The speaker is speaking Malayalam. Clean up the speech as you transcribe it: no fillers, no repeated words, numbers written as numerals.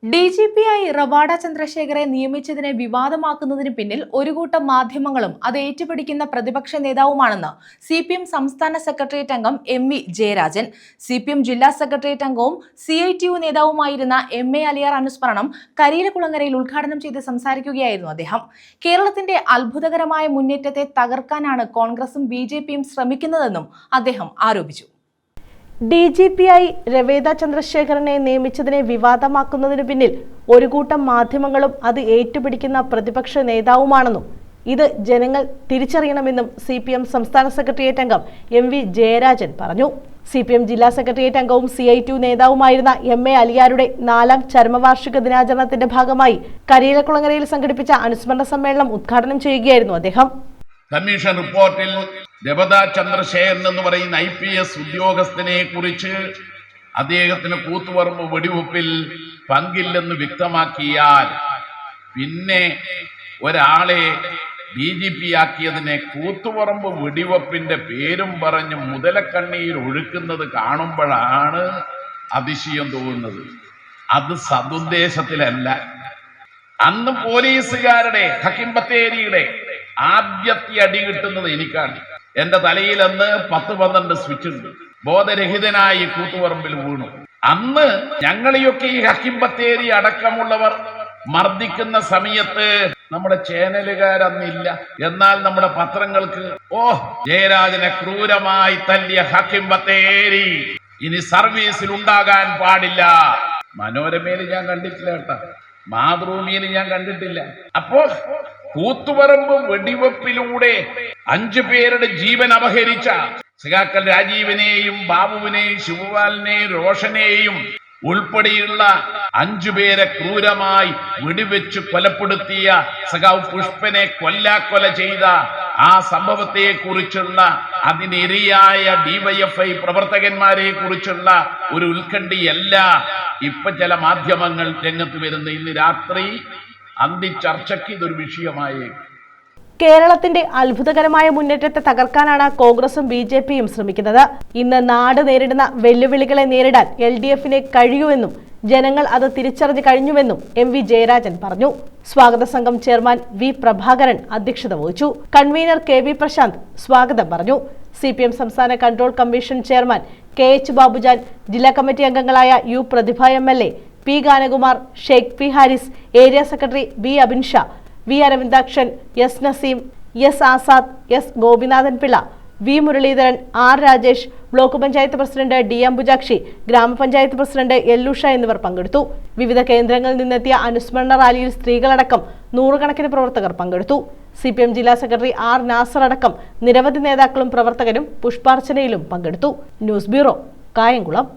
DGPയായി റവാഡ ചന്ദ്രശേഖരെ നിയമിച്ചതിനെ വിവാദമാക്കുന്നതിന് പിന്നിൽ ഒരു കൂട്ടം മാധ്യമങ്ങളും അത് ഏറ്റുപിടിക്കുന്ന പ്രതിപക്ഷ നേതാവുമാണെന്ന് CPM സംസ്ഥാന സെക്രട്ടേറിയറ്റ് അംഗം MV ജയരാജൻ. CPM ജില്ലാ സെക്രട്ടേറിയറ്റ് അംഗവും CITU നേതാവുമായിരുന്ന MA അലിയാർ അനുസ്മരണം കരിയിലക്കുളങ്ങരയിൽ ഉദ്ഘാടനം ചെയ്ത് സംസാരിക്കുകയായിരുന്നു അദ്ദേഹം. കേരളത്തിന്റെ അത്ഭുതകരമായ മുന്നേറ്റത്തെ തകർക്കാനാണ് കോൺഗ്രസും BJPയും ശ്രമിക്കുന്നതെന്നും അദ്ദേഹം ആരോപിച്ചു. DGPയായി റവേദ ചന്ദ്രശേഖരനെ നിയമിച്ചതിനെ വിവാദമാക്കുന്നതിന് പിന്നിൽ ഒരു കൂട്ടം മാധ്യമങ്ങളും അത് ഏറ്റുപിടിക്കുന്ന പ്രതിപക്ഷ നേതാവുമാണെന്നും ഇത് ജനങ്ങൾ തിരിച്ചറിയണമെന്നും CPM സംസ്ഥാന സെക്രട്ടേറിയറ്റ് അംഗം MV ജയരാജൻ പറഞ്ഞു. CPM ജില്ലാ സെക്രട്ടേറിയറ്റ് അംഗവും CITU നേതാവുമായിരുന്ന MA അലിയാരുടെ 4ാം ചരമവാർഷിക ദിനാചരണത്തിന്റെ ഭാഗമായി കരിയിലക്കുളങ്ങരയിൽ സംഘടിപ്പിച്ച അനുസ്മരണ സമ്മേളനം ഉദ്ഘാടനം ചെയ്യുകയായിരുന്നു അദ്ദേഹം. കമ്മീഷൻ റിപ്പോർട്ടിൽ രവദ ചന്ദ്രശേഖരൻ എന്ന് പറയുന്ന IPS ഉദ്യോഗസ്ഥനെ കുറിച്ച് അദ്ദേഹത്തിന് കൂത്തുപറമ്പ് വെടിവെപ്പിൽ പങ്കില്ലെന്ന് വ്യക്തമാക്കിയാൽ പിന്നെ ഒരാളെ DGP ആക്കിയതിനെ കൂത്തുപറമ്പ് വെടിവെപ്പിന്റെ പേരും പറഞ്ഞ് മുതലക്കണ്ണീർ ഒഴുക്കുന്നത് കാണുമ്പോഴാണ് അതിശയം തോന്നുന്നത്. അത് സതുദ്ദേശത്തിലല്ല. അന്ന് പോലീസുകാരുടെ ഹക്കീം ബത്തേരിയുടെ ആദ്യത്തെ അടി കിട്ടുന്നത് എനിക്കാണ്. എന്റെ തലയിൽ അന്ന് 10-12 സ്വിച്ച് ഉണ്ട്. ബോധരഹിതനായി കൂത്തുപറമ്പിൽ വീണു. അന്ന് ഞങ്ങളെയൊക്കെ ഈ ഹക്കീം ബത്തേരി അടക്കമുള്ളവർ മർദ്ദിക്കുന്ന സമയത്ത് നമ്മുടെ ചാനലുകാരന്നില്ല. എന്നാൽ നമ്മുടെ പത്രങ്ങൾക്ക് ജയരാജനെ ക്രൂരമായി തല്ലിയ ഹക്കീം ബത്തേരി ഇനി സർവീസിൽ ഉണ്ടാകാൻ പാടില്ല. മനോരമയിൽ ഞാൻ കണ്ടിട്ടില്ല കേട്ടോ, മാതൃഭൂമിയിൽ ഞാൻ കണ്ടിട്ടില്ല. അപ്പോ കൂത്തുപറമ്പ് വെടിവെപ്പിലൂടെ 5 പേരുടെ ജീവൻ അപഹരിച്ച സഖാക്കൾ രാജീവിനെയും ബാബുവിനെയും ശിവപാലിനെയും റോഷനെയും ഉൾപ്പെടെയുള്ള 5 പേരെ ക്രൂരമായി വെടിവെച്ച് കൊലപ്പെടുത്തിയ സഖാവ് പുഷ്പനെ കൊല്ലാക്കൊല ചെയ്ത ആ സംഭവത്തെ കുറിച്ചുള്ള അതിനിരയായ DYFI പ്രവർത്തകന്മാരെ കുറിച്ചുള്ള ഒരു ഉത്കണ്ഠയല്ല ഇപ്പൊ ചില മാധ്യമങ്ങൾ രംഗത്ത് വരുന്ന. ഇന്ന് രാത്രി ചർച്ചയ്ക്ക് ഇതൊരു വിഷയമായി. കേരളത്തിന്റെ അത്ഭുതകരമായ മുന്നേറ്റത്തെ തകർക്കാനാണ് കോൺഗ്രസും BJPയും ശ്രമിക്കുന്നത്. ഇന്ന് നാട് നേരിടുന്ന വെല്ലുവിളികളെ നേരിടാൻ LDFിനെ കഴിയുമെന്നും ജനങ്ങൾ അത് തിരിച്ചറിഞ്ഞു കഴിഞ്ഞുവെന്നും MV ജയരാജൻ പറഞ്ഞു. സ്വാഗത സംഘം ചെയർമാൻ V പ്രഭാകരൻ അധ്യക്ഷത വഹിച്ചു. കൺവീനർ KV പ്രശാന്ത് സ്വാഗതം പറഞ്ഞു. CPM സംസ്ഥാന control commission chairman KH Babujan, ജില്ലാ കമ്മിറ്റി അംഗങ്ങളായ U Prathibha MLA, P Ganakumar, Sheikh P Haris, area secretary B Abinsha, V Aravindakshan, S Naseem, S Azad, S Gopinathan Pillai, V Muraleedharan, R Rajesh, block panchayat president D Ambujakshi, ഗ്രാമപഞ്ചായത്ത് പ്രസിഡന്റ് L ഉഷ എന്നിവർ പങ്കെടുത്തു. വിവിധ കേന്ദ്രങ്ങളിൽ നിന്നെത്തിയ അനുസ്മരണ റാലിയിൽ സ്ത്രീകളടക്കം നൂറുകണക്കിന് പ്രവർത്തകർ പങ്കെടുത്തു. CPM ജില്ലാ സെക്രട്ടറി R നാസർ അടക്കം നിരവധി നേതാക്കളും പ്രവർത്തകരും പുഷ്പാർച്ചനയിലും പങ്കെടുത്തു. News bureau, Kayamkulam.